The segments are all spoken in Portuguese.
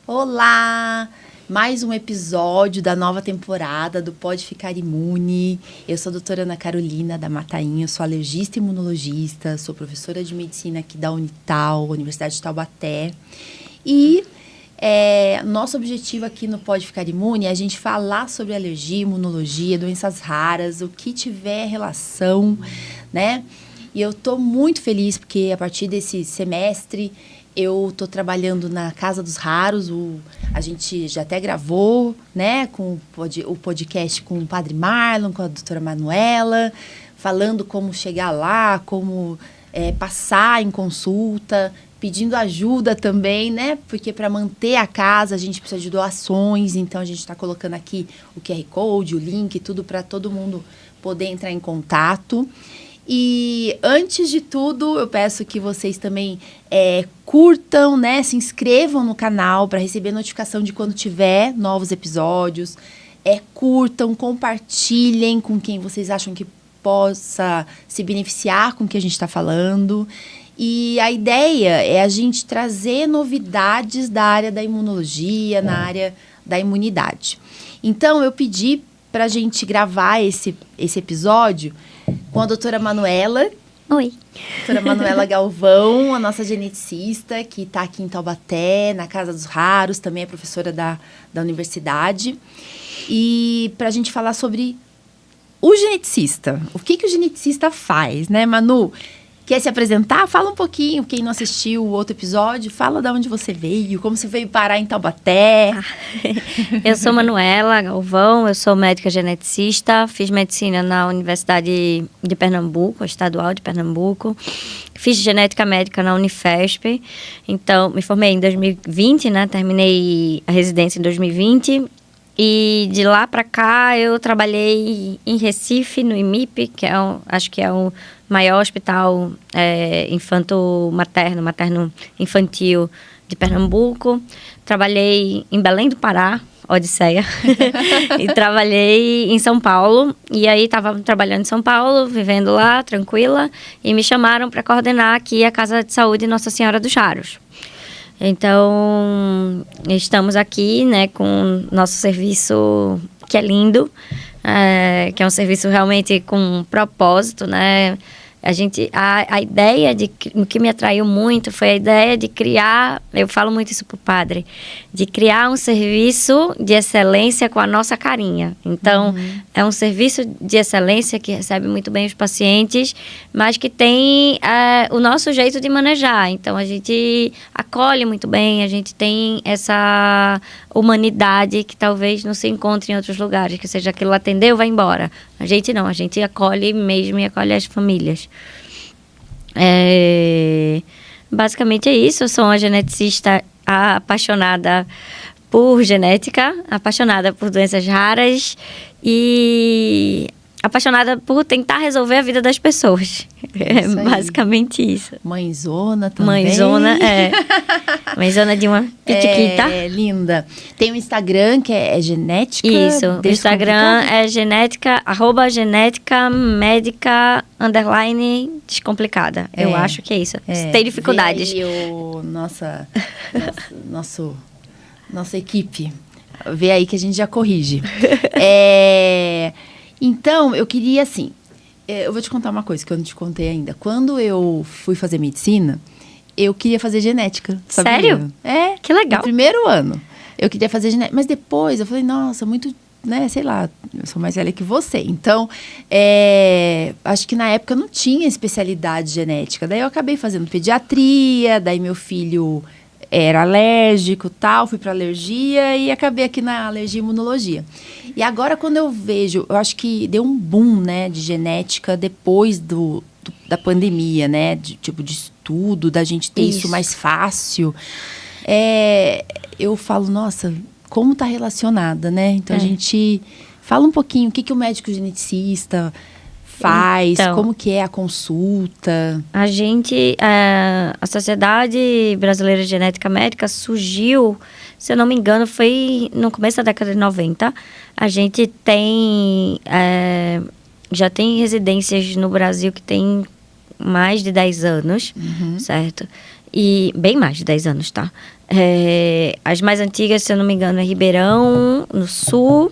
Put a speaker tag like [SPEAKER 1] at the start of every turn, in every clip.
[SPEAKER 1] Olá! Mais um episódio da nova temporada do Pode Ficar Imune. Eu sou a doutora Ana Carolina da Matainha, sou alergista e imunologista, sou professora de medicina aqui da Unital, Universidade de Taubaté. E nosso objetivo aqui no Pode Ficar Imune é a gente falar sobre alergia, imunologia, doenças raras, o que tiver relação, né? E eu tô muito feliz porque a partir desse semestre eu estou trabalhando na Casa dos Raros, a gente já até gravou, né, com o podcast com o Padre Marlon, com a doutora Manuela, falando como chegar lá, como passar em consulta, pedindo ajuda também, né, porque para manter a casa a gente precisa de doações, então a gente está colocando aqui o QR Code, o link, tudo para todo mundo poder entrar em contato. E antes de tudo, eu peço que vocês também curtam, né? Se inscrevam no canal para receber notificação de quando tiver novos episódios. Curtam, compartilhem com quem vocês acham que possa se beneficiar com o que a gente está falando. E a ideia é a gente trazer novidades da área da imunologia, na área da imunidade. Então, eu pedi para a gente gravar esse episódio com a doutora Manuela.
[SPEAKER 2] Oi.
[SPEAKER 1] Doutora Manuela Galvão, a nossa geneticista, que está aqui em Taubaté, na Casa dos Raros, também é professora da universidade. E para a gente falar sobre o geneticista. O que o geneticista faz, né, Manu? Quer se apresentar? Fala um pouquinho, quem não assistiu o outro episódio, fala de onde você veio, como você veio parar em Taubaté.
[SPEAKER 2] Eu sou Manuela Galvão, eu sou médica geneticista, fiz medicina na Universidade de Pernambuco, Estadual de Pernambuco. Fiz genética médica na Unifesp, então me formei em 2020, né? Terminei a residência em 2020. E de lá para cá eu trabalhei em Recife, no IMIP, que acho que é o maior hospital materno-infantil de Pernambuco. Trabalhei em Belém do Pará, Odisseia, e trabalhei em São Paulo. E aí estava trabalhando em São Paulo, vivendo lá, tranquila, e me chamaram para coordenar aqui a Casa de Saúde Nossa Senhora dos Raros. Então, estamos aqui, né, com nosso serviço, que é lindo, que é um serviço realmente com um propósito, né? A ideia o que me atraiu muito foi a ideia de criar, eu falo muito isso pro padre, de criar um serviço de excelência com a nossa carinha. Então, é um serviço de excelência que recebe muito bem os pacientes, mas que tem o nosso jeito de manejar. Então, a gente acolhe muito bem, a gente tem essa humanidade que talvez não se encontre em outros lugares, que seja aquilo atendeu, vai embora. A gente não, a gente acolhe mesmo e acolhe as famílias. Basicamente é isso, eu sou uma geneticista apaixonada por genética, apaixonada por doenças raras e apaixonada por tentar resolver a vida das pessoas. É basicamente isso.
[SPEAKER 1] Mãezona também.
[SPEAKER 2] Mãezona de uma pitiquita.
[SPEAKER 1] Linda. Tem um Instagram que é genética.
[SPEAKER 2] Isso, o Instagram é genética, @genética médica _descomplicada. Eu acho que é isso. Se tem dificuldades.
[SPEAKER 1] Vê aí nossa equipe. Vê aí que a gente já corrige. Então, eu queria, assim, eu vou te contar uma coisa que eu não te contei ainda. Quando eu fui fazer medicina, eu queria fazer genética, sabia?
[SPEAKER 2] Sério? Que legal.
[SPEAKER 1] No primeiro ano, eu queria fazer genética. Mas depois, eu falei, nossa, muito, né, sei lá, eu sou mais velha que você. Então, acho que na época não tinha especialidade genética. Daí eu acabei fazendo pediatria, daí meu filho era alérgico, tal, fui para alergia e acabei aqui na alergia e imunologia. E agora, quando eu vejo, eu acho que deu um boom, né, de genética depois da pandemia, né, de estudo, da gente ter isso mais fácil. Eu falo, nossa, como tá relacionada, né? Então, a gente fala um pouquinho, o que o médico geneticista faz?
[SPEAKER 2] Então,
[SPEAKER 1] Como que é a consulta?
[SPEAKER 2] A gente, a Sociedade Brasileira de Genética Médica surgiu, se eu não me engano, foi no começo da década de 90. A gente tem, já tem residências no Brasil que tem mais de 10 anos, certo? E bem mais de 10 anos, tá? As mais antigas, se eu não me engano, é Ribeirão, no Sul,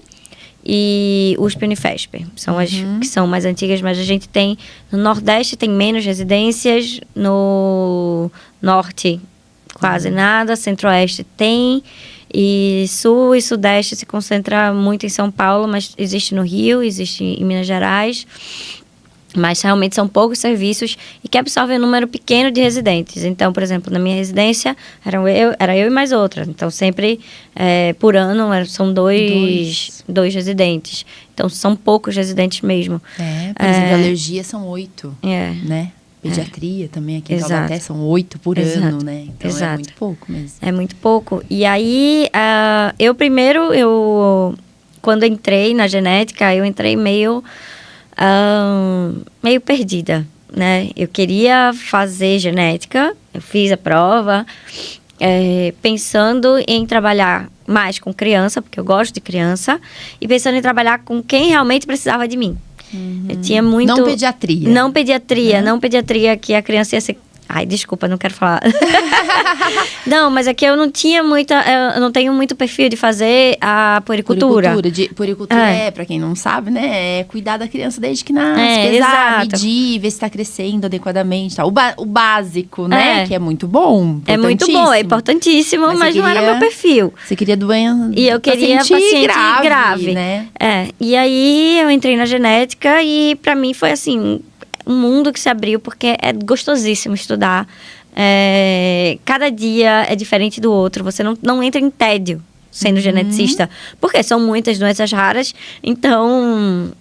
[SPEAKER 2] e USP e Unifesp. São as que são mais antigas, mas a gente tem... No Nordeste tem menos residências, no Norte quase nada, Centro-Oeste tem, e Sul e Sudeste se concentra muito em São Paulo, mas existe no Rio, existe em Minas Gerais... Mas realmente são poucos serviços e que absorvem um número pequeno de residentes. Então, por exemplo, na minha residência era eu e mais outra. Então, sempre por ano são dois residentes. Então, são poucos residentes mesmo.
[SPEAKER 1] Por exemplo, alergia são 8, né? Pediatria também aqui em Taubaté são 8 por ano, né? Então, é muito pouco mesmo.
[SPEAKER 2] É muito pouco. E aí, quando entrei na genética, eu entrei meio perdida, né? Eu queria fazer genética, eu fiz a prova, pensando em trabalhar mais com criança, porque eu gosto de criança, e pensando em trabalhar com quem realmente precisava de mim. Eu tinha muito...
[SPEAKER 1] Não pediatria.
[SPEAKER 2] Não pediatria, que a criança ia ser... Ai, desculpa, não quero falar. Não, mas é que eu não tinha eu não tenho muito perfil de fazer a puericultura.
[SPEAKER 1] Puericultura pra quem não sabe, né? É cuidar da criança desde que nasce, pesar, medir, ver se tá crescendo adequadamente. Tá. O básico, né? Que é muito bom.
[SPEAKER 2] É muito bom, é importantíssimo, mas não era meu perfil.
[SPEAKER 1] Você queria doença.
[SPEAKER 2] E eu queria paciente grave.
[SPEAKER 1] Né?
[SPEAKER 2] E aí eu entrei na genética e pra mim foi assim... um mundo que se abriu, porque é gostosíssimo estudar. Cada dia é diferente do outro. Você não entra em tédio sendo geneticista, porque são muitas doenças raras. Então,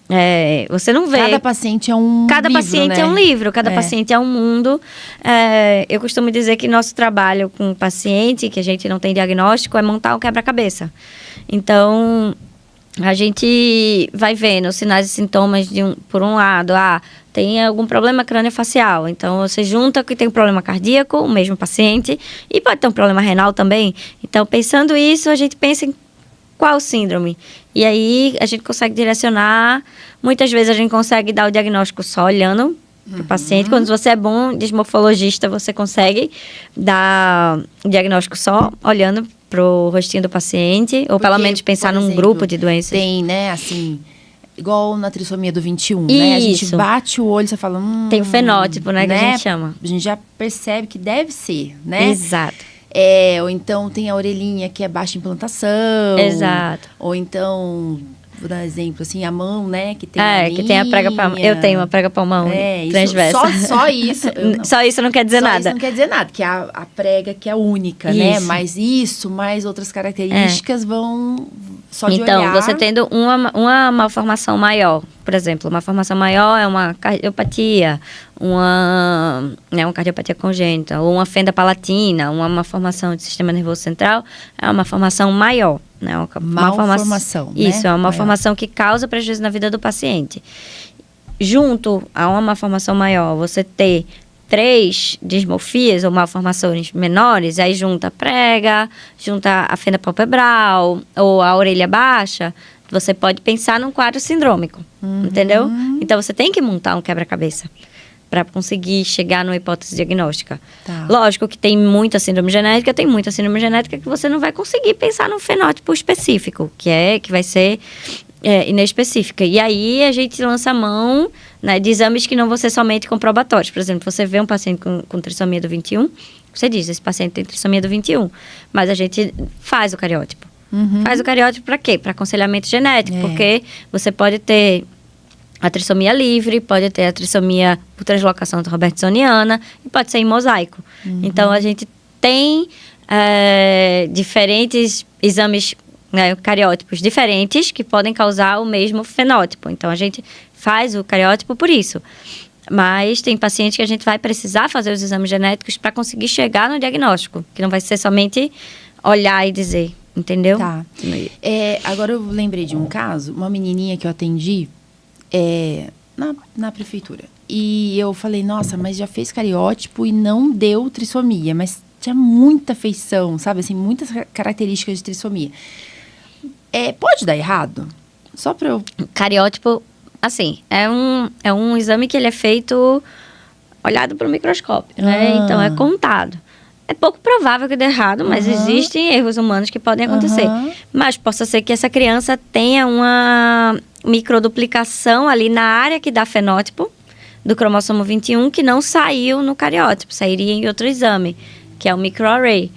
[SPEAKER 2] você não vê...
[SPEAKER 1] Cada paciente é um livro,
[SPEAKER 2] Cada paciente
[SPEAKER 1] né?
[SPEAKER 2] é um livro, cada paciente é um mundo. Eu costumo dizer que nosso trabalho com o paciente, que a gente não tem diagnóstico, é montar um quebra-cabeça. Então... a gente vai vendo os sinais e sintomas por um lado, tem algum problema craniofacial. Então, você junta que tem um problema cardíaco, o mesmo paciente, e pode ter um problema renal também. Então, pensando isso, a gente pensa em qual síndrome. E aí, a gente consegue direcionar. Muitas vezes, a gente consegue dar o diagnóstico só olhando para o paciente. Quando você é bom dismorfologista, você consegue dar o diagnóstico só olhando pro rostinho do paciente, ou pelo menos pensar num grupo de doenças.
[SPEAKER 1] Tem, né, assim, igual na trissomia do 21, né? A gente bate o olho e você fala...
[SPEAKER 2] tem o fenótipo, né, que a gente chama.
[SPEAKER 1] A gente já percebe que deve ser, né?
[SPEAKER 2] Exato.
[SPEAKER 1] Ou então tem a orelhinha que é baixa implantação.
[SPEAKER 2] Exato.
[SPEAKER 1] Ou então... vou dar um exemplo, assim, a mão, né, que tem a
[SPEAKER 2] que tem a prega palmão. Eu tenho uma prega palmão transversa.
[SPEAKER 1] Só isso.
[SPEAKER 2] Só isso não quer dizer nada.
[SPEAKER 1] Só isso não quer dizer nada, que é a prega que é única, né? Mas mais outras características vão só de olhar.
[SPEAKER 2] Então, você tendo uma malformação maior, por exemplo, uma malformação maior é uma cardiopatia, uma cardiopatia congênita, ou uma fenda palatina, uma malformação do sistema nervoso central, é uma malformação maior. Né?
[SPEAKER 1] Malformação, né?
[SPEAKER 2] Isso, é uma malformação que causa prejuízo na vida do paciente. Junto a uma malformação maior, você ter 3 dismorfias ou malformações menores, aí junta a prega, junta a fenda palpebral ou a orelha baixa, você pode pensar num quadro sindrômico, entendeu? Então, você tem que montar um quebra-cabeça para conseguir chegar numa hipótese diagnóstica.
[SPEAKER 1] Tá.
[SPEAKER 2] Lógico que tem muita síndrome genética que você não vai conseguir pensar num fenótipo específico, que vai ser inespecífica. E aí a gente lança a mão, né, de exames que não vão ser somente comprobatórios. Por exemplo, você vê um paciente com trissomia do 21, você diz, esse paciente tem trissomia do 21, mas a gente faz o cariótipo. Faz o cariótipo para quê? Para aconselhamento genético, porque você pode ter a trissomia livre, pode ter a trissomia por translocação robertsoniana e pode ser em mosaico. Então, a gente tem diferentes exames, né, cariótipos diferentes que podem causar o mesmo fenótipo. Então, a gente faz o cariótipo por isso. Mas tem pacientes que a gente vai precisar fazer os exames genéticos para conseguir chegar no diagnóstico, que não vai ser somente olhar e dizer, entendeu?
[SPEAKER 1] Tá. Agora eu lembrei de um caso, uma menininha que eu atendi, na prefeitura. E eu falei, nossa, mas já fez cariótipo e não deu trissomia. Mas tinha muita feição, sabe? Assim, muitas características de trissomia. Pode dar errado? Só pra eu...
[SPEAKER 2] Cariótipo, assim, é um exame que ele é feito olhado pelo microscópio, né? Então, é contado. É pouco provável que dê errado, mas existem erros humanos que podem acontecer. Mas possa ser que essa criança tenha uma microduplicação ali na área que dá fenótipo do cromossomo 21 que não saiu no cariótipo, sairia em outro exame, que é o microarray.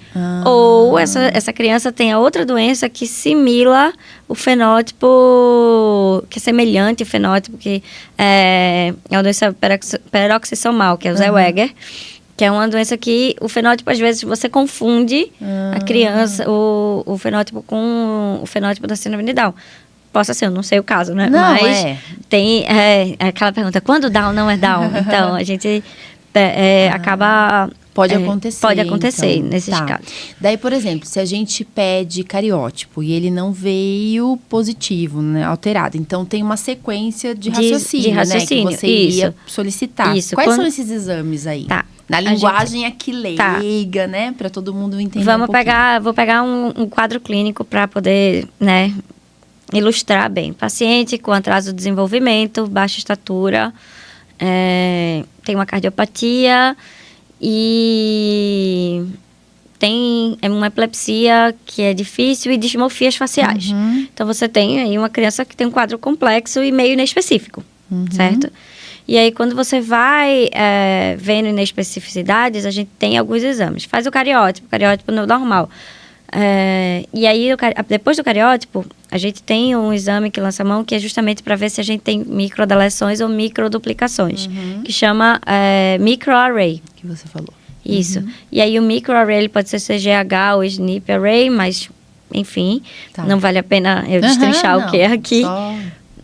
[SPEAKER 2] Ou essa criança tenha outra doença que simila o fenótipo, que é semelhante ao fenótipo, que é uma doença peroxissomal, que é o Zellweger, que é uma doença que o fenótipo, às vezes, você confunde a criança, o fenótipo com o fenótipo da síndrome de Down. Possa ser, eu não sei o caso, né?
[SPEAKER 1] Não,
[SPEAKER 2] mas tem aquela pergunta, quando Down não é Down? Então, a gente acaba...
[SPEAKER 1] Pode acontecer.
[SPEAKER 2] Pode acontecer,
[SPEAKER 1] então,
[SPEAKER 2] nesses casos.
[SPEAKER 1] Daí, por exemplo, se a gente pede cariótipo e ele não veio positivo, né, alterado, então tem uma sequência de raciocínio, né, que você iria solicitar.
[SPEAKER 2] Isso.
[SPEAKER 1] Quais são esses exames aí?
[SPEAKER 2] Tá.
[SPEAKER 1] Na linguagem aqui leiga, né, para todo mundo entender
[SPEAKER 2] Vou pegar um quadro clínico para poder, né, ilustrar bem. Paciente com atraso de desenvolvimento, baixa estatura, tem uma cardiopatia e tem uma epilepsia que é difícil e dismorfias faciais. Então, você tem aí uma criança que tem um quadro complexo e meio inespecífico, certo? E aí, quando você vai vendo inespecificidades, a gente tem alguns exames. Faz o cariótipo normal. E aí, depois do cariótipo, a gente tem um exame que lança a mão, que é justamente para ver se a gente tem microdeleções ou microduplicações, que chama microarray.
[SPEAKER 1] Que você falou.
[SPEAKER 2] Isso. E aí, o microarray ele pode ser CGH ou SNP array, mas, enfim, não vale a pena eu destrinchar o que é aqui.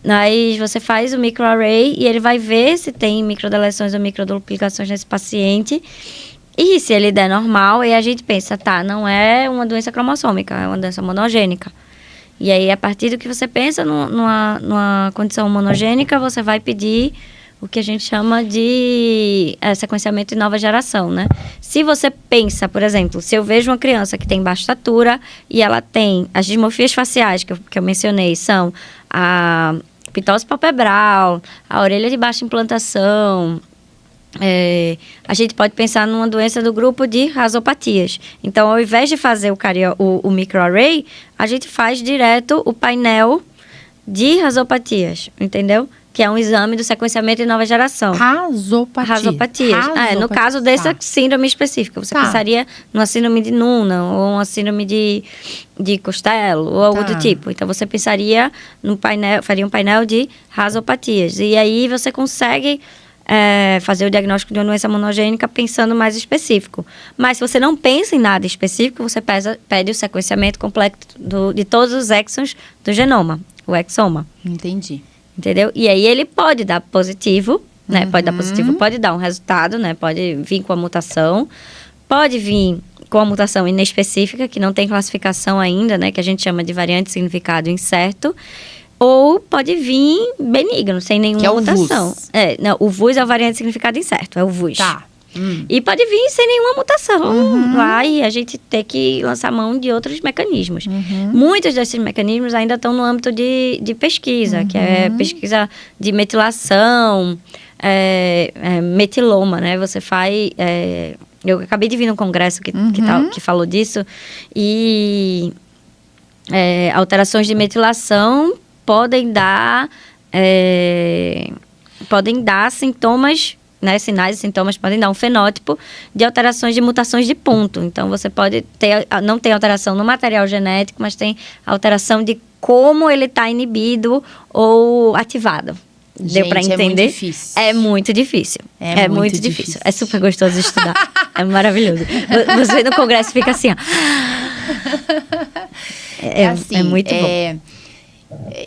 [SPEAKER 2] Aí você faz o microarray e ele vai ver se tem microdeleções ou microduplicações nesse paciente. E se ele der normal, aí a gente pensa, não é uma doença cromossômica, é uma doença monogênica. E aí, a partir do que você pensa numa condição monogênica, você vai pedir o que a gente chama de sequenciamento de nova geração, né? Se você pensa, por exemplo, se eu vejo uma criança que tem baixa estatura e ela tem as dismorfias faciais que eu mencionei, são a pitose palpebral, a orelha de baixa implantação, a gente pode pensar numa doença do grupo de rasopatias. Então, ao invés de fazer o microarray, a gente faz direto o painel de rasopatias, entendeu? Que é um exame do sequenciamento de nova geração. Rasopatias. No caso dessa síndrome específica. Você pensaria numa síndrome de Noonan ou uma síndrome de Costello ou algo do tipo. Então, você pensaria faria um painel de rasopatias. E aí, você consegue fazer o diagnóstico de uma doença monogênica pensando mais específico. Mas se você não pensa em nada específico, você pede o sequenciamento completo de todos os exons do genoma, o exoma.
[SPEAKER 1] Entendi.
[SPEAKER 2] Entendeu? E aí ele pode dar positivo, né? Pode dar positivo, pode dar um resultado, né? Pode vir com a mutação, pode vir com a mutação inespecífica, que não tem classificação ainda, né? Que a gente chama de variante de significado incerto. Ou pode vir benigno, sem nenhuma mutação.
[SPEAKER 1] VUS.
[SPEAKER 2] Não, o VUS é o variante de significado incerto, é o VUS.
[SPEAKER 1] E
[SPEAKER 2] pode vir sem nenhuma mutação. Aí a gente tem que lançar mão de outros mecanismos. Muitos desses mecanismos ainda estão no âmbito de pesquisa, que é pesquisa de metilação, metiloma, né? Você faz... eu acabei de vir num congresso que falou disso. E alterações de metilação podem dar sintomas, né, sinais e sintomas, podem dar um fenótipo de alterações de mutações de ponto. Então, você pode não tem alteração no material genético, mas tem alteração de como ele está inibido ou ativado. Deu para entender?
[SPEAKER 1] É muito difícil.
[SPEAKER 2] É muito difícil. É muito difícil. É super gostoso de estudar. É maravilhoso. Você no congresso fica assim, ó. É muito bom.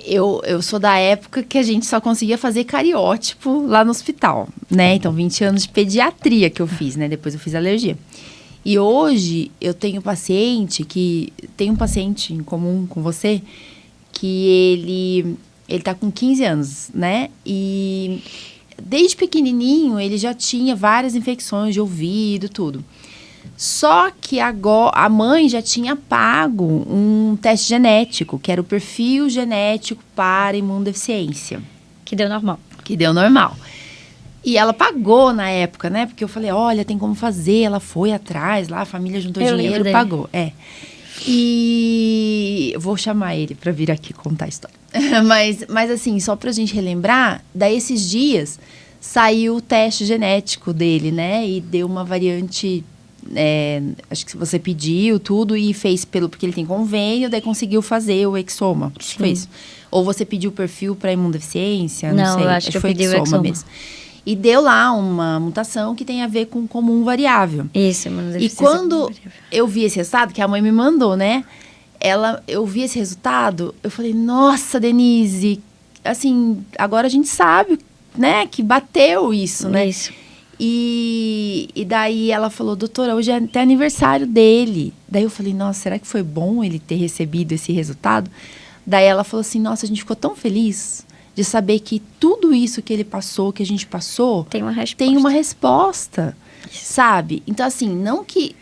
[SPEAKER 1] Eu sou da época que a gente só conseguia fazer cariótipo lá no hospital, né? Então, 20 anos de pediatria que eu fiz, né? Depois eu fiz alergia. E hoje, eu tenho paciente em comum com você, que Ele tá com 15 anos, né? E desde pequenininho ele já tinha várias infecções de ouvido, tudo. Só que agora a mãe já tinha pago um teste genético, que era o perfil genético para imunodeficiência.
[SPEAKER 2] Que deu normal.
[SPEAKER 1] Que deu normal. E ela pagou na época, né? Porque eu falei, olha, tem como fazer. Ela foi atrás lá, a família juntou dinheiro, pagou. E eu vou chamar ele para vir aqui contar a história. mas assim, só pra gente relembrar, daí esses dias saiu o teste genético dele, né? E deu uma variante, acho que você pediu tudo e fez porque ele tem convênio, daí conseguiu fazer o exoma. Acho que foi isso. Ou você pediu o perfil para imunodeficiência, não sei.
[SPEAKER 2] Eu acho que foi o exoma mesmo.
[SPEAKER 1] E deu lá uma mutação que tem a ver com comum variável.
[SPEAKER 2] Isso,
[SPEAKER 1] e quando eu vi esse resultado, que a mãe me mandou, né? Eu vi esse resultado, eu falei, nossa, Denise, assim, agora a gente sabe, né, que bateu isso, né?
[SPEAKER 2] Isso.
[SPEAKER 1] E daí ela falou, doutora, hoje é até aniversário dele. Daí eu falei, nossa, será que foi bom ele ter recebido esse resultado? Daí ela falou assim, nossa, a gente ficou tão feliz de saber que tudo isso que ele passou, que a gente passou,
[SPEAKER 2] tem
[SPEAKER 1] uma resposta, sabe? Então, assim, não que...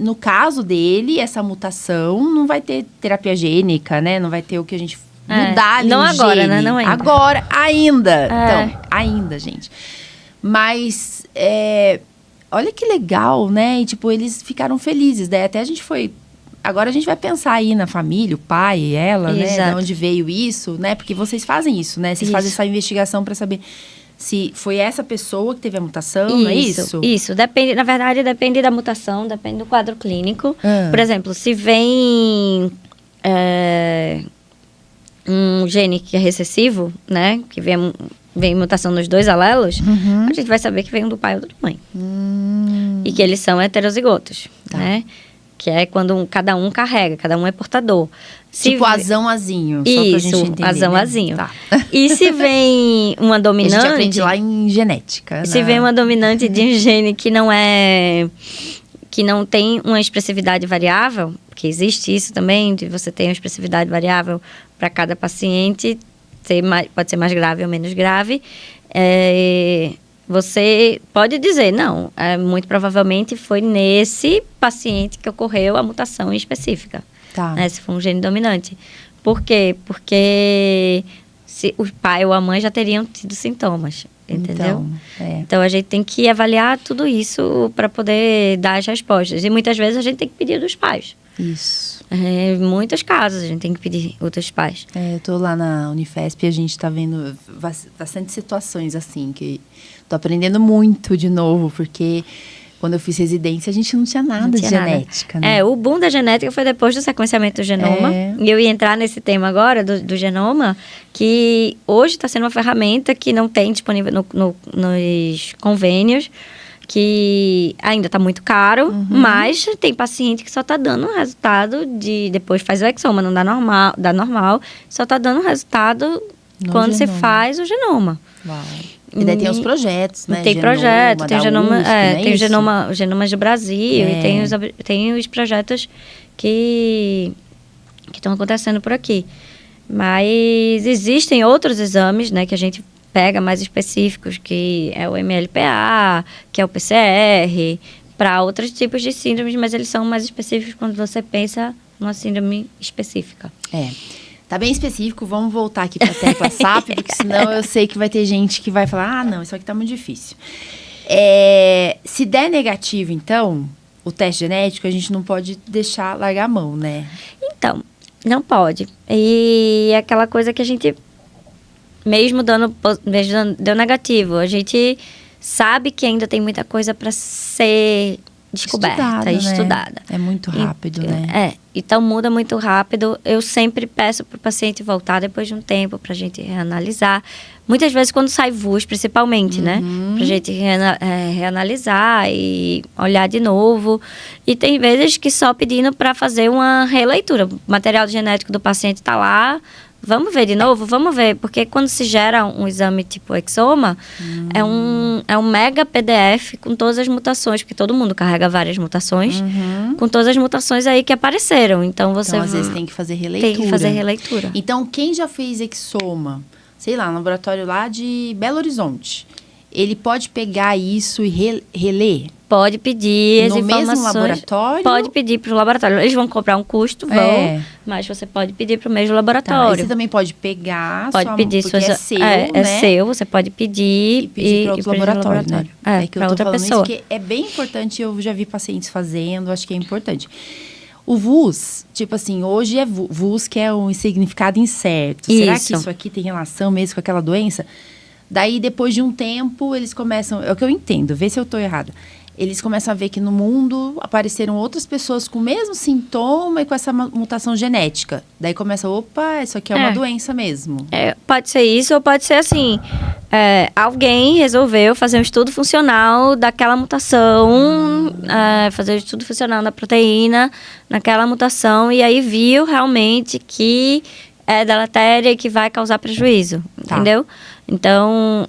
[SPEAKER 1] no caso dele, essa mutação não vai ter terapia gênica, né? Não vai ter o que a gente mudar ali
[SPEAKER 2] não
[SPEAKER 1] o
[SPEAKER 2] agora,
[SPEAKER 1] gene.
[SPEAKER 2] né? Não ainda.
[SPEAKER 1] Agora, ainda. Então, ainda, gente. Mas, olha que legal, né? E, tipo, eles ficaram felizes. Daí até a gente foi... Agora a gente vai pensar aí na família, o pai, ela,
[SPEAKER 2] Exato.
[SPEAKER 1] né? De onde veio isso, né? Porque vocês fazem isso, né? Vocês fazem essa investigação para saber se foi essa pessoa que teve a mutação, não é isso?
[SPEAKER 2] Isso. Depende, na verdade, depende da mutação, depende do quadro clínico. Por exemplo, se vem um gene que é recessivo, né? Que vem mutação nos 2 alelos, a gente vai saber que vem um do pai ou da mãe. E que eles são heterozigotos, né? Que é quando cada um carrega, cada um é portador.
[SPEAKER 1] Tipo azão-azinho, só pra gente entender,
[SPEAKER 2] azão-azinho.
[SPEAKER 1] Né? Tá.
[SPEAKER 2] E se vem uma dominante...
[SPEAKER 1] A gente aprende lá em genética.
[SPEAKER 2] Se vem uma dominante de um gene que não tem uma expressividade variável, porque existe isso também, de você ter uma expressividade variável para cada paciente, pode ser mais grave ou menos grave, você pode dizer, não, muito provavelmente foi nesse paciente que ocorreu a mutação específica.
[SPEAKER 1] Tá.
[SPEAKER 2] Né, se for um gene dominante. Por quê? Porque se o pai ou a mãe já teriam tido sintomas, entendeu? Então, a gente tem que avaliar tudo isso para poder dar as respostas. E muitas vezes a gente tem que pedir dos pais.
[SPEAKER 1] Isso.
[SPEAKER 2] Em muitos casos a gente tem que pedir outros pais.
[SPEAKER 1] Eu tô lá na Unifesp e a gente tá vendo bastante situações assim, que tô aprendendo muito de novo, porque quando eu fiz residência a gente não tinha nada de genética, né?
[SPEAKER 2] O boom da genética foi depois do sequenciamento do genoma. E eu ia entrar nesse tema agora, do genoma, que hoje está sendo uma ferramenta que não tem disponível nos convênios, que ainda está muito caro, mas tem paciente que só está dando um resultado depois faz o exoma, não dá normal, só está dando um resultado quando você faz o genoma.
[SPEAKER 1] Uau. E daí tem os projetos, né?
[SPEAKER 2] Tem projeto, tem o genoma, tem o Genomas do Brasil, e tem os projetos que estão acontecendo por aqui. Mas existem outros exames, né, que a gente pega mais específicos, que é o MLPA, que é o PCR, para outros tipos de síndromes, mas eles são mais específicos quando você pensa numa síndrome específica.
[SPEAKER 1] Tá bem específico, vamos voltar aqui para a tecla SAP, porque senão eu sei que vai ter gente que vai falar, não, isso aqui tá muito difícil. Se der negativo, então, o teste genético, a gente não pode largar a mão, né?
[SPEAKER 2] Então, não pode. E é aquela coisa que a gente, mesmo deu negativo, a gente sabe que ainda tem muita coisa para ser descoberta, estudada.
[SPEAKER 1] Né? É muito rápido, né?
[SPEAKER 2] Então muda muito rápido. Eu sempre peço para o paciente voltar depois de um tempo para a gente reanalisar. Muitas vezes quando sai VUS, principalmente, né? Para a gente reanalisar e olhar de novo. E tem vezes que só pedindo para fazer uma releitura. O material genético do paciente está lá, vamos ver de novo? Vamos ver, porque quando se gera um exame tipo exoma, é um mega PDF com todas as mutações, porque todo mundo carrega várias mutações, com todas as mutações aí que apareceram. Então, você
[SPEAKER 1] Então, às vezes, tem que fazer releitura.
[SPEAKER 2] Tem que fazer releitura.
[SPEAKER 1] Então, quem já fez exoma, sei lá, no laboratório lá de Belo Horizonte, ele pode pegar isso e reler?
[SPEAKER 2] Pode pedir as informações.
[SPEAKER 1] No mesmo laboratório?
[SPEAKER 2] Pode pedir para o laboratório. Eles vão cobrar um custo, mas você pode pedir para o mesmo laboratório.
[SPEAKER 1] Tá, você também pode pegar,
[SPEAKER 2] pode pedir
[SPEAKER 1] porque é seu,
[SPEAKER 2] né?
[SPEAKER 1] É
[SPEAKER 2] seu, você pode pedir
[SPEAKER 1] e pedir para outro laboratório, né? É que eu tô
[SPEAKER 2] outra
[SPEAKER 1] falando
[SPEAKER 2] pessoa.
[SPEAKER 1] isso, porque é bem importante, eu já vi pacientes fazendo, acho que é importante. O VUS, tipo assim, hoje é VUS, que é um significado incerto. Será que isso aqui tem relação mesmo com aquela doença? Daí, depois de um tempo, eles começam... É o que eu entendo, vê se eu estou errada. Eles começam a ver que no mundo apareceram outras pessoas com o mesmo sintoma e com essa mutação genética. Daí começa, opa, isso aqui é uma doença mesmo.
[SPEAKER 2] Pode ser isso ou pode ser assim. Alguém resolveu fazer um estudo funcional daquela mutação, fazer um estudo funcional da proteína naquela mutação e aí viu realmente que é deletéria e que vai causar prejuízo, entendeu? Então,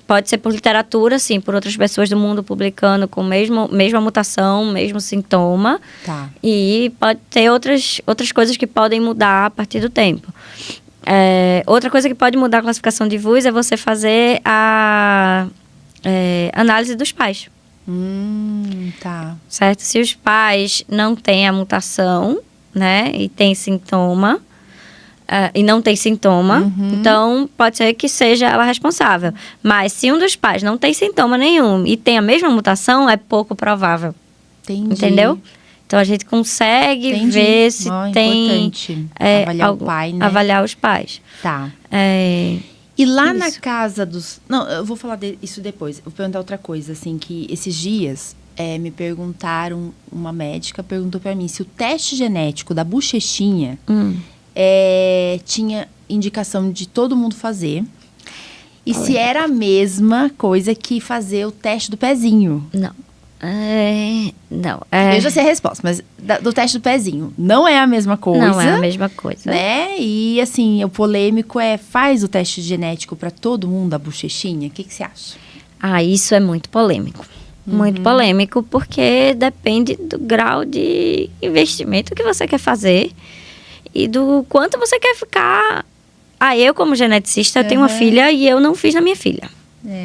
[SPEAKER 2] pode ser por literatura, sim, por outras pessoas do mundo publicando com mesma mutação, mesmo sintoma.
[SPEAKER 1] Tá.
[SPEAKER 2] E pode ter outras coisas que podem mudar a partir do tempo. Outra coisa que pode mudar a classificação de VUS é você fazer a análise dos pais.
[SPEAKER 1] Tá.
[SPEAKER 2] Certo? Se os pais não têm a mutação, né, e tem sintoma... e não tem sintoma, então pode ser que seja ela responsável. Mas se um dos pais não tem sintoma nenhum e tem a mesma mutação, é pouco provável.
[SPEAKER 1] Entendi.
[SPEAKER 2] Entendeu? Então a gente consegue ver se tem...
[SPEAKER 1] Importante avaliar o pai, né?
[SPEAKER 2] Avaliar os pais.
[SPEAKER 1] Tá. E lá na casa dos... Não, eu vou falar isso depois. Eu vou perguntar outra coisa, assim, que esses dias me perguntaram, uma médica perguntou pra mim se o teste genético da bochechinha... tinha indicação de todo mundo fazer. E se era a mesma coisa que fazer o teste do pezinho.
[SPEAKER 2] Não. Não.
[SPEAKER 1] Eu já sei a resposta, mas do teste do pezinho. Não é a mesma coisa.
[SPEAKER 2] Não é a mesma coisa.
[SPEAKER 1] Né? E assim, o polêmico faz o teste genético para todo mundo, a bochechinha? O que você acha?
[SPEAKER 2] Isso é muito polêmico. Muito polêmico, porque depende do grau de investimento que você quer fazer. E do quanto você quer ficar... eu como geneticista, eu tenho uma filha e eu não fiz na minha filha.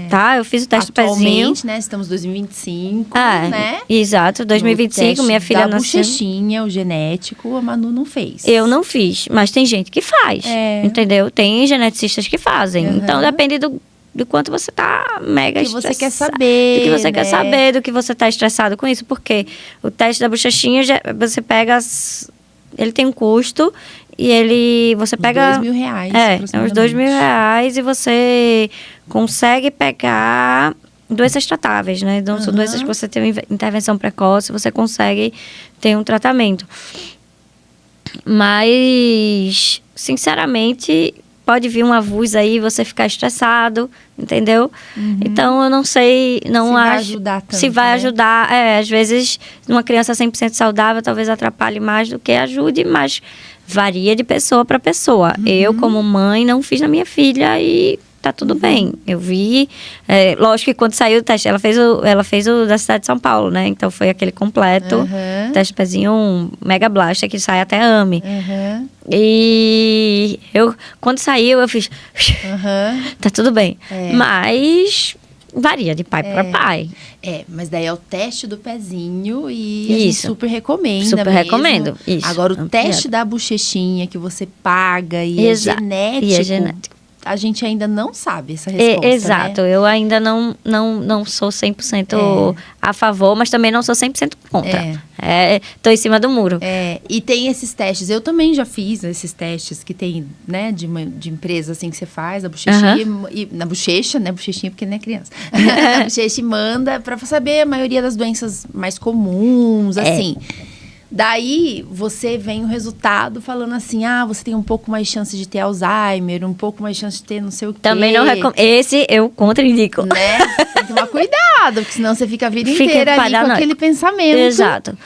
[SPEAKER 2] Tá? Eu fiz o teste do pezinho.
[SPEAKER 1] Atualmente, né? Estamos em 2025, né?
[SPEAKER 2] Exato, 2025, minha filha nasceu.
[SPEAKER 1] Da bochechinha, o genético, a Manu não fez.
[SPEAKER 2] Eu não fiz, mas tem gente que faz, entendeu? Tem geneticistas que fazem. Então, depende do quanto você tá mega estressado.
[SPEAKER 1] Do que você quer saber,
[SPEAKER 2] do que você quer saber, do que você tá estressado com isso. Porque o teste da bochechinha, você pega... Ele tem um custo e você pega...
[SPEAKER 1] R$2.000.
[SPEAKER 2] Uns R$2.000 e você consegue pegar doenças tratáveis, né? Então, são doenças que você tem uma intervenção precoce, você consegue ter um tratamento. Mas, sinceramente, pode vir uma VUS aí e você ficar estressado, entendeu? Então, eu não sei, não
[SPEAKER 1] se
[SPEAKER 2] acho...
[SPEAKER 1] vai ajudar tanto,
[SPEAKER 2] se vai
[SPEAKER 1] né?
[SPEAKER 2] ajudar, às vezes, uma criança 100% saudável talvez atrapalhe mais do que ajude, mas varia de pessoa para pessoa. Eu, como mãe, não fiz na minha filha e tá tudo bem. Eu vi, lógico que quando saiu o teste, ela fez o da cidade de São Paulo, né? Então, foi aquele completo, teste pezinho, um Mega Blaster, que sai até AME. E quando saiu, eu fiz... Tá tudo bem. Mas varia de pai para pai.
[SPEAKER 1] Mas daí é o teste do pezinho e
[SPEAKER 2] Isso.
[SPEAKER 1] a gente super recomenda
[SPEAKER 2] Super
[SPEAKER 1] mesmo.
[SPEAKER 2] recomendo, isso.
[SPEAKER 1] Agora, o teste da bochechinha que você paga e é genético, a gente ainda não sabe essa resposta,
[SPEAKER 2] exato.
[SPEAKER 1] né?
[SPEAKER 2] Eu ainda não sou 100% a favor, mas também não sou 100% contra. Tô em cima do muro.
[SPEAKER 1] E tem esses testes. Eu também já fiz esses testes que tem, né, de empresa assim que você faz, a bochechinha e na bochecha, né, bochechinha porque não é criança. A bochecha manda pra saber a maioria das doenças mais comuns, assim. Daí, você vem o resultado falando assim, você tem um pouco mais chance de ter Alzheimer, um pouco mais chance de ter não sei o quê.
[SPEAKER 2] Também não recomendo. Esse eu contraindico.
[SPEAKER 1] Né? Tem que tomar cuidado, porque senão você fica a vida inteira ali com aquele pensamento.
[SPEAKER 2] Exato.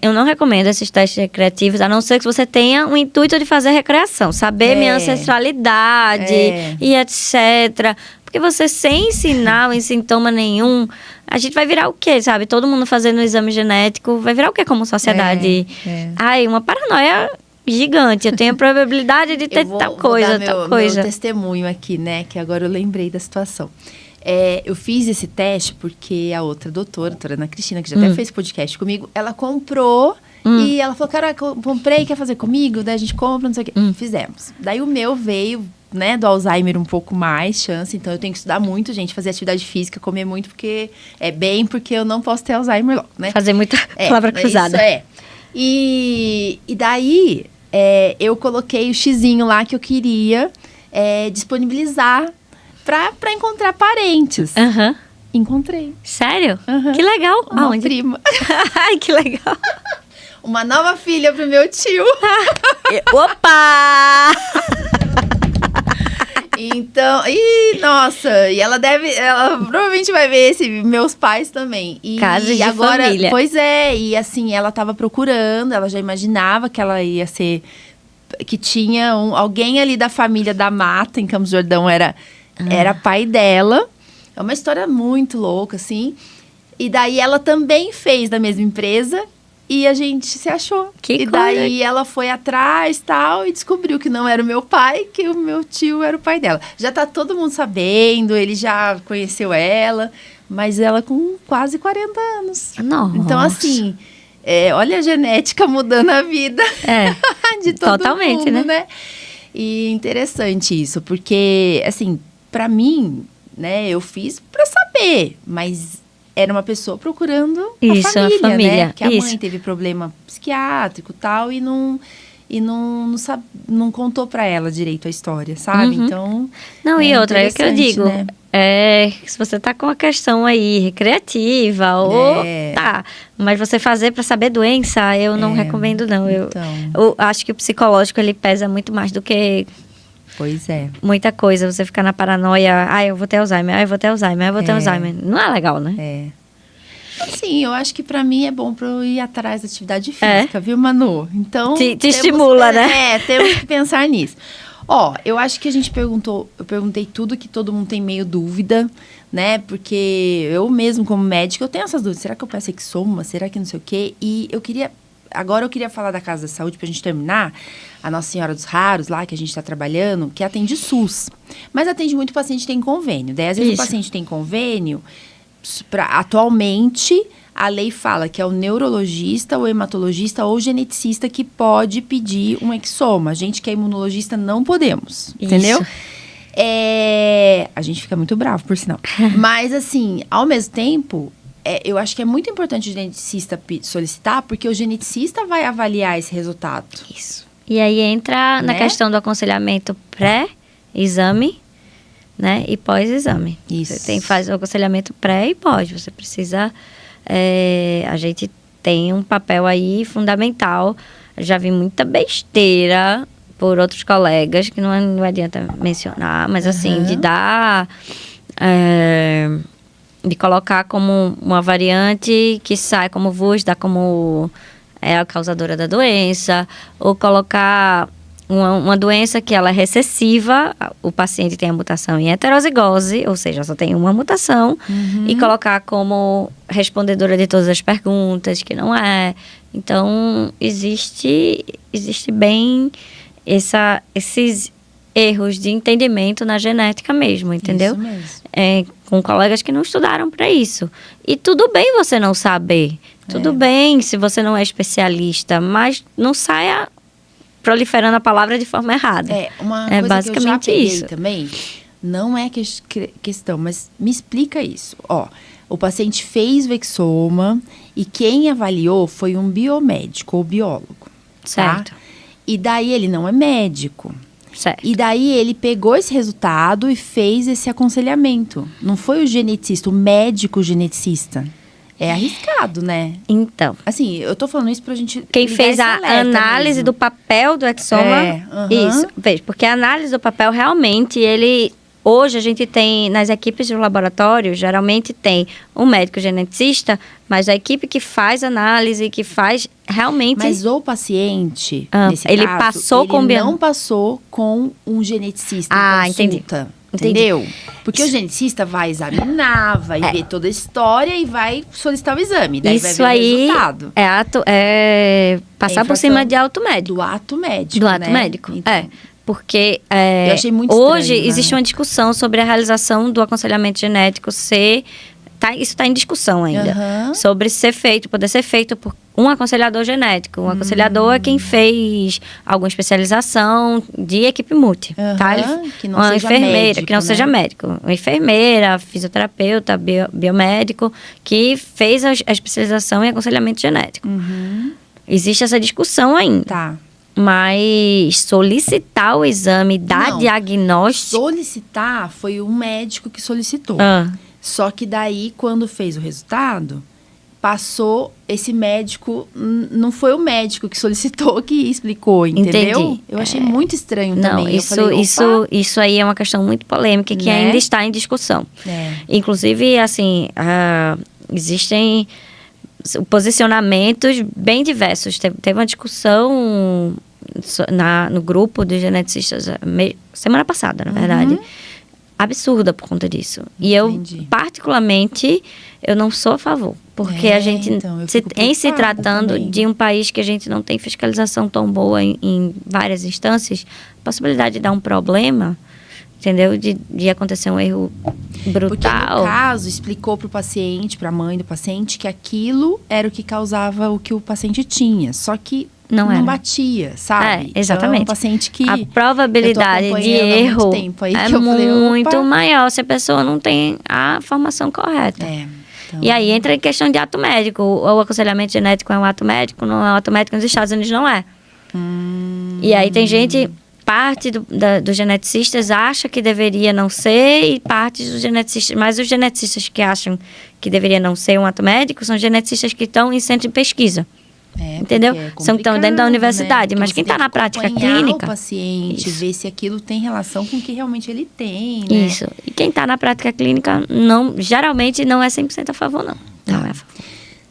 [SPEAKER 2] Eu não recomendo esses testes recreativos, a não ser que você tenha o intuito de fazer recreação. Saber minha ancestralidade e etc. Porque você, sem sinal, em sintoma nenhum, a gente vai virar o quê, sabe? Todo mundo fazendo um exame genético, vai virar o quê como sociedade? Ai, uma paranoia gigante. Eu tenho a probabilidade de ter tal coisa.
[SPEAKER 1] Meu testemunho aqui, né? Que agora eu lembrei da situação. Eu fiz esse teste porque a outra doutora Ana Cristina, que já até fez podcast comigo, ela comprou e ela falou, cara, comprei, quer fazer comigo? Daí a gente compra, não sei o quê. Fizemos. Daí o meu veio, né, do Alzheimer um pouco mais chance, então eu tenho que estudar muito, gente, fazer atividade física, comer muito, porque porque eu não posso ter Alzheimer logo, né?
[SPEAKER 2] Fazer muita palavra cruzada.
[SPEAKER 1] Isso E daí, eu coloquei o xizinho lá que eu queria disponibilizar pra encontrar parentes. Encontrei.
[SPEAKER 2] Sério? Que legal.
[SPEAKER 1] Uma prima.
[SPEAKER 2] Ai, que legal.
[SPEAKER 1] Uma nova filha pro meu tio.
[SPEAKER 2] Opa!
[SPEAKER 1] Então, nossa, e ela provavelmente vai ver meus pais também.
[SPEAKER 2] Casos de
[SPEAKER 1] agora,
[SPEAKER 2] família.
[SPEAKER 1] Pois é, e assim, ela tava procurando, ela já imaginava que ela ia ser, que tinha alguém ali da família da Mata, em Campos do Jordão, era pai dela. É uma história muito louca, assim. E daí ela também fez da mesma empresa. E a gente se achou.
[SPEAKER 2] Que
[SPEAKER 1] coisa. Daí ela foi atrás tal, e descobriu que não era o meu pai, que o meu tio era o pai dela. Já tá todo mundo sabendo, ele já conheceu ela, mas ela com quase 40 anos.
[SPEAKER 2] Nossa.
[SPEAKER 1] Então, assim, olha a genética mudando a vida de todo
[SPEAKER 2] totalmente,
[SPEAKER 1] mundo, né? E interessante isso, porque, assim, pra mim, né, eu fiz pra saber, mas era uma pessoa procurando a família, né? Que a mãe teve problema psiquiátrico e tal, e não contou pra ela direito a história, sabe? Então,
[SPEAKER 2] não, e outra, é o que eu digo, né? Se você tá com uma questão aí recreativa, mas você fazer pra saber doença, eu não recomendo, não. Eu acho que o psicológico, ele pesa muito mais do que...
[SPEAKER 1] Pois é.
[SPEAKER 2] Muita coisa, você ficar na paranoia, eu vou ter Alzheimer, eu vou ter Alzheimer, eu vou ter Alzheimer. Não é legal, né?
[SPEAKER 1] Assim, eu acho que pra mim é bom pra eu ir atrás da atividade física, viu, Manu? Então...
[SPEAKER 2] Te estimula, né?
[SPEAKER 1] Temos que pensar nisso. Eu acho que eu perguntei tudo que todo mundo tem meio dúvida, né? Porque eu mesmo, como médica, eu tenho essas dúvidas. Será que eu peço exoma? Será que não sei o quê? E agora eu queria falar da Casa da Saúde pra gente terminar. A Nossa Senhora dos Raros, lá que a gente está trabalhando, que atende SUS. Mas atende muito paciente que tem convênio. Daí, às vezes, o paciente tem convênio, atualmente, a lei fala que é o neurologista, o hematologista ou o geneticista que pode pedir um exoma. A gente que é imunologista não podemos, entendeu? A gente fica muito bravo, por sinal. Mas, assim, ao mesmo tempo... eu acho que é muito importante o geneticista solicitar, porque o geneticista vai avaliar esse resultado.
[SPEAKER 2] Isso. E aí entra na questão do aconselhamento pré-exame, né? E pós-exame.
[SPEAKER 1] Isso.
[SPEAKER 2] Você faz o aconselhamento pré e pós. Você precisa... a gente tem um papel aí fundamental. Já vi muita besteira por outros colegas, que não adianta mencionar, mas assim, de dar... de colocar como uma variante que sai como VUS, dá como a causadora da doença, ou colocar uma doença que ela é recessiva, o paciente tem a mutação em heterozigose, ou seja, só tem uma mutação, e colocar como respondedora de todas as perguntas, que não é. Então, existe bem esses erros de entendimento na genética mesmo, entendeu?
[SPEAKER 1] Isso mesmo.
[SPEAKER 2] Com colegas que não estudaram para isso. E tudo bem você não saber. Tudo bem se você não é especialista, mas não saia proliferando a palavra de forma errada.
[SPEAKER 1] Uma coisa
[SPEAKER 2] basicamente
[SPEAKER 1] que eu já peguei
[SPEAKER 2] isso
[SPEAKER 1] também, não é questão, mas me explica isso. O paciente fez o exoma e quem avaliou foi um biomédico ou biólogo.
[SPEAKER 2] Certo.
[SPEAKER 1] Tá? E daí ele não é médico.
[SPEAKER 2] Certo.
[SPEAKER 1] E daí ele pegou esse resultado e fez esse aconselhamento. Não foi o geneticista, o médico geneticista. É arriscado, né?
[SPEAKER 2] Então,
[SPEAKER 1] Assim, eu tô falando isso pra gente...
[SPEAKER 2] quem
[SPEAKER 1] ligar
[SPEAKER 2] fez
[SPEAKER 1] esse
[SPEAKER 2] a
[SPEAKER 1] alerta
[SPEAKER 2] análise
[SPEAKER 1] mesmo.
[SPEAKER 2] do papel do exoma... Isso, veja, porque a análise do papel realmente, hoje a gente tem, nas equipes do laboratório, geralmente tem um médico geneticista, mas a equipe que faz análise, que faz realmente...
[SPEAKER 1] Mas o paciente, nesse
[SPEAKER 2] ele
[SPEAKER 1] caso,
[SPEAKER 2] passou
[SPEAKER 1] ele
[SPEAKER 2] com
[SPEAKER 1] não passou com um geneticista em
[SPEAKER 2] entendi.
[SPEAKER 1] consulta.
[SPEAKER 2] Entendi.
[SPEAKER 1] Entendeu? Porque o geneticista vai examinar, vai ver toda a história e vai solicitar o exame. Daí vai
[SPEAKER 2] Isso
[SPEAKER 1] ver
[SPEAKER 2] aí
[SPEAKER 1] o resultado.
[SPEAKER 2] é passar por cima de ato médico.
[SPEAKER 1] Do ato médico,
[SPEAKER 2] Do ato
[SPEAKER 1] né?
[SPEAKER 2] médico,
[SPEAKER 1] Então,
[SPEAKER 2] porque
[SPEAKER 1] eu achei muito
[SPEAKER 2] hoje
[SPEAKER 1] estranho, né?
[SPEAKER 2] existe uma discussão sobre a realização do aconselhamento genético isso está em discussão ainda.
[SPEAKER 1] Aham.
[SPEAKER 2] Sobre poder ser feito por um aconselhador genético. Um aconselhador é quem fez alguma especialização de equipe multi, tá?
[SPEAKER 1] Que não
[SPEAKER 2] Uma
[SPEAKER 1] seja
[SPEAKER 2] enfermeira,
[SPEAKER 1] médico,
[SPEAKER 2] que não
[SPEAKER 1] né?
[SPEAKER 2] seja médico. Uma enfermeira, fisioterapeuta, biomédico, que fez a especialização em aconselhamento genético. Existe essa discussão ainda.
[SPEAKER 1] Tá.
[SPEAKER 2] Mas solicitar o exame, dar
[SPEAKER 1] Não.
[SPEAKER 2] diagnóstico...
[SPEAKER 1] Solicitar foi um médico que solicitou. Só que daí, quando fez o resultado, passou esse médico... Não foi o médico que solicitou que explicou, entendeu?
[SPEAKER 2] Entendi.
[SPEAKER 1] Eu achei muito estranho
[SPEAKER 2] Não,
[SPEAKER 1] também. Eu falei,
[SPEAKER 2] isso aí é uma questão muito polêmica que
[SPEAKER 1] Né?
[SPEAKER 2] ainda está em discussão.
[SPEAKER 1] É.
[SPEAKER 2] Inclusive, assim, existem posicionamentos bem diversos. Teve uma discussão no grupo de geneticistas semana passada, na verdade. Absurda por conta disso. E
[SPEAKER 1] Entendi.
[SPEAKER 2] eu, particularmente, eu não sou a favor. Porque a gente,
[SPEAKER 1] então, eu fico
[SPEAKER 2] em se
[SPEAKER 1] preocupada
[SPEAKER 2] tratando
[SPEAKER 1] também.
[SPEAKER 2] de um país que a gente não tem fiscalização tão boa em várias instâncias, a possibilidade de dar um problema, entendeu? De acontecer um erro brutal.
[SPEAKER 1] Porque no caso, explicou pro paciente, pra mãe do paciente, que aquilo era o que causava o que o paciente tinha. Só que
[SPEAKER 2] Não era.
[SPEAKER 1] batia, sabe?
[SPEAKER 2] Exatamente.
[SPEAKER 1] Então, é um paciente que
[SPEAKER 2] a probabilidade
[SPEAKER 1] eu tô
[SPEAKER 2] de
[SPEAKER 1] acompanhando há muito
[SPEAKER 2] erro
[SPEAKER 1] tempo aí
[SPEAKER 2] é
[SPEAKER 1] que eu falei,
[SPEAKER 2] muito
[SPEAKER 1] opa.
[SPEAKER 2] maior se a pessoa não tem a formação correta.
[SPEAKER 1] Então,
[SPEAKER 2] E aí entra em questão de ato médico. O aconselhamento genético é um ato médico, não é um ato médico, nos Estados Unidos não é. E aí tem gente, parte dos geneticistas acha que deveria não ser e parte dos geneticistas, mas os geneticistas que acham que deveria não ser um ato médico são geneticistas que estão em centro de pesquisa. Entendeu? São que estão dentro da universidade,
[SPEAKER 1] né?
[SPEAKER 2] mas
[SPEAKER 1] Porque
[SPEAKER 2] quem
[SPEAKER 1] você
[SPEAKER 2] está na
[SPEAKER 1] tem que
[SPEAKER 2] prática
[SPEAKER 1] acompanhar
[SPEAKER 2] clínica...
[SPEAKER 1] o paciente,
[SPEAKER 2] Isso.
[SPEAKER 1] ver se aquilo tem relação com o que realmente ele tem, né?
[SPEAKER 2] Isso. E quem está na prática clínica, geralmente não é 100% a favor, não. Não é a favor.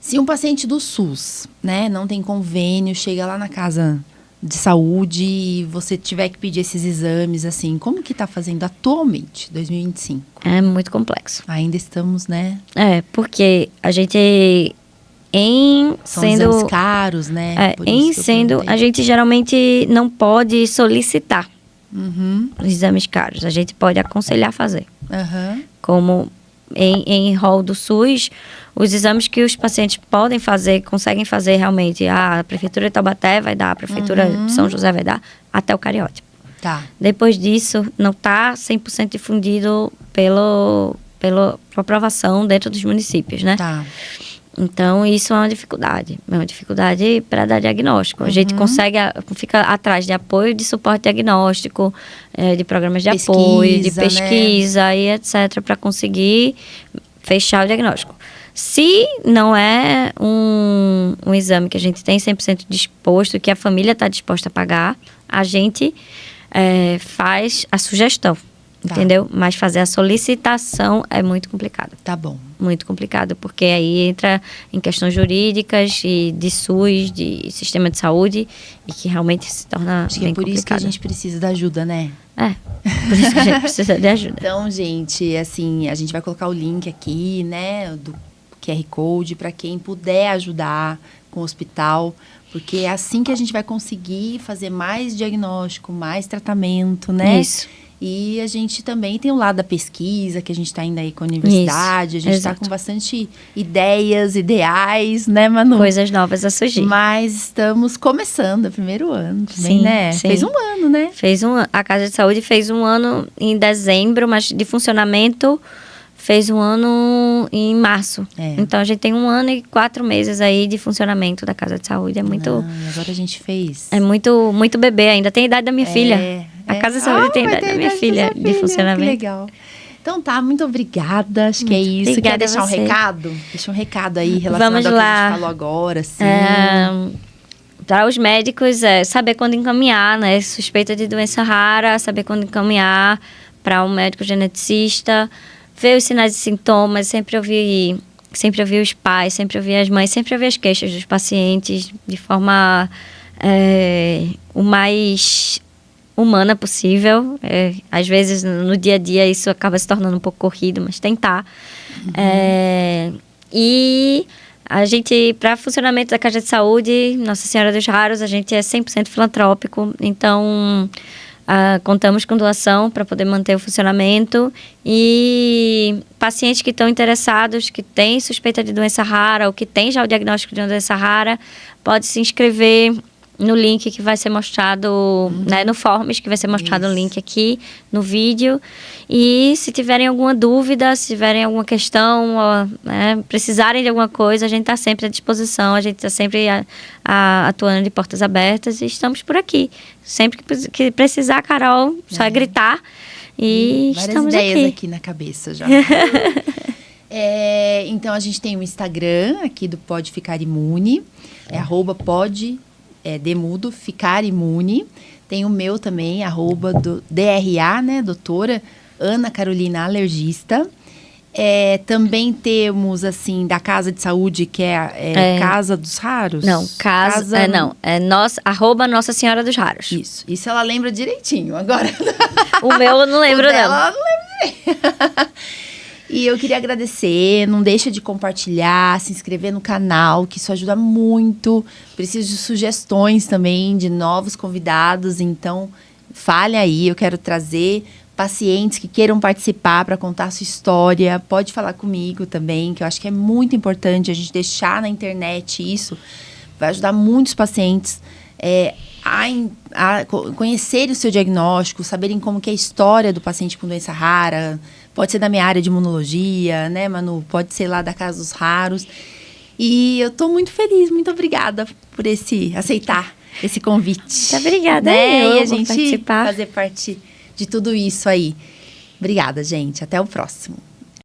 [SPEAKER 1] Se um paciente do SUS, né, não tem convênio, chega lá na casa de saúde e você tiver que pedir esses exames, assim, como que tá fazendo atualmente, 2025?
[SPEAKER 2] É muito complexo.
[SPEAKER 1] Ainda estamos, né?
[SPEAKER 2] Porque a gente...
[SPEAKER 1] São exames caros, né? Por isso que eu perguntei.
[SPEAKER 2] A gente geralmente não pode solicitar os exames caros. A gente pode aconselhar a fazer. Como em rol do SUS, os exames que os pacientes podem fazer, conseguem fazer realmente. A Prefeitura de Taubaté vai dar, a Prefeitura de São José vai dar, até o cariótipo.
[SPEAKER 1] Tá.
[SPEAKER 2] Depois disso, não está 100% difundido pela aprovação dentro dos municípios, né?
[SPEAKER 1] Tá.
[SPEAKER 2] Então, isso é uma dificuldade. É uma dificuldade para dar diagnóstico. A gente fica atrás de apoio de suporte diagnóstico, de programas de apoio, de pesquisa e etc., para conseguir fechar o diagnóstico. Se não é um exame que a gente tem 100% disposto, que a família está disposta a pagar, a gente faz a sugestão.
[SPEAKER 1] Tá.
[SPEAKER 2] Entendeu? Mas fazer a solicitação é muito complicado.
[SPEAKER 1] Tá bom.
[SPEAKER 2] Muito complicado, porque aí entra em questões jurídicas e de SUS, de sistema de saúde, e que realmente se torna
[SPEAKER 1] Acho que
[SPEAKER 2] bem
[SPEAKER 1] é por
[SPEAKER 2] complicado.
[SPEAKER 1] isso que a gente precisa da ajuda, né?
[SPEAKER 2] Por isso que a gente precisa de ajuda.
[SPEAKER 1] Então, gente, assim, a gente vai colocar o link aqui, né, do QR Code, para quem puder ajudar com o hospital, porque é assim que a gente vai conseguir fazer mais diagnóstico, mais tratamento, né?
[SPEAKER 2] Isso.
[SPEAKER 1] E a gente também tem o lado da pesquisa, que a gente está indo aí com a universidade.
[SPEAKER 2] Isso,
[SPEAKER 1] a gente está
[SPEAKER 2] exato.
[SPEAKER 1] com bastante ideias, ideais, né, Manu?
[SPEAKER 2] Coisas novas a surgir.
[SPEAKER 1] Mas estamos começando, é o primeiro ano também,
[SPEAKER 2] Sim,
[SPEAKER 1] né?
[SPEAKER 2] sim.
[SPEAKER 1] Fez um ano, né?
[SPEAKER 2] A Casa de Saúde fez um ano em dezembro, mas de funcionamento fez um ano em março. Então, a gente tem 1 ano e 4 meses aí de funcionamento da Casa de Saúde. É muito...
[SPEAKER 1] Agora a gente fez...
[SPEAKER 2] É muito, muito bebê ainda. Tem a idade da minha filha. A Casa de Saúde tem a idade da minha filha de funcionamento.
[SPEAKER 1] Que legal. Então tá, muito obrigada. Acho que é isso.
[SPEAKER 2] Obrigada
[SPEAKER 1] Quer deixar
[SPEAKER 2] a você.
[SPEAKER 1] um recado? Deixa um recado aí relacionado
[SPEAKER 2] Vamos
[SPEAKER 1] ao que a
[SPEAKER 2] lá.
[SPEAKER 1] gente falou agora, assim.
[SPEAKER 2] Para os médicos, saber quando encaminhar, né? Suspeita de doença rara, saber quando encaminhar para um médico geneticista, ver os sinais e sintomas, sempre ouvir os pais, sempre ouvir as mães, sempre ouvir as queixas dos pacientes de forma o mais humana possível. Às vezes, no dia a dia, isso acaba se tornando um pouco corrido, mas tentar. E a gente, para funcionamento da Casa de Saúde, Nossa Senhora dos Raros, a gente é 100% filantrópico, então contamos com doação para poder manter o funcionamento. E pacientes que estão interessados, que têm suspeita de doença rara ou que têm já o diagnóstico de uma doença rara, pode se inscrever no link que vai ser mostrado, né, no Forms, que vai ser mostrado o link aqui no vídeo. E se tiverem alguma dúvida, se tiverem alguma questão, né, precisarem de alguma coisa, a gente está sempre à disposição, a gente está sempre atuando de portas abertas e estamos por aqui. Sempre que precisar, Carol, só é gritar e
[SPEAKER 1] várias
[SPEAKER 2] estamos
[SPEAKER 1] ideias
[SPEAKER 2] aqui.
[SPEAKER 1] aqui na cabeça já. Então, a gente tem um Instagram aqui do Pode Ficar Imune, @pode demudo ficar imune. Tem o meu também, @ DRA, né, doutora Ana Carolina Alergista. Também temos, assim, da Casa de Saúde, que é Casa dos Raros.
[SPEAKER 2] Não, Nossa Senhora dos Raros.
[SPEAKER 1] Isso ela lembra direitinho, agora.
[SPEAKER 2] O meu eu não lembro,
[SPEAKER 1] não. Ela não lembra. E eu queria agradecer, não deixa de compartilhar, se inscrever no canal, que isso ajuda muito. Preciso de sugestões também, de novos convidados, então fale aí, eu quero trazer pacientes que queiram participar para contar a sua história. Pode falar comigo também, que eu acho que é muito importante a gente deixar na internet isso. Vai ajudar muitos pacientes a conhecerem o seu diagnóstico, saberem como que é a história do paciente com doença rara. Pode ser da minha área de imunologia, né, Manu? Pode ser lá da Casa dos Raros. E eu estou muito feliz, muito obrigada por aceitar esse convite.
[SPEAKER 2] Muito obrigada,
[SPEAKER 1] E a gente
[SPEAKER 2] participar.
[SPEAKER 1] fazer parte de tudo isso aí. Obrigada, gente. Até o próximo.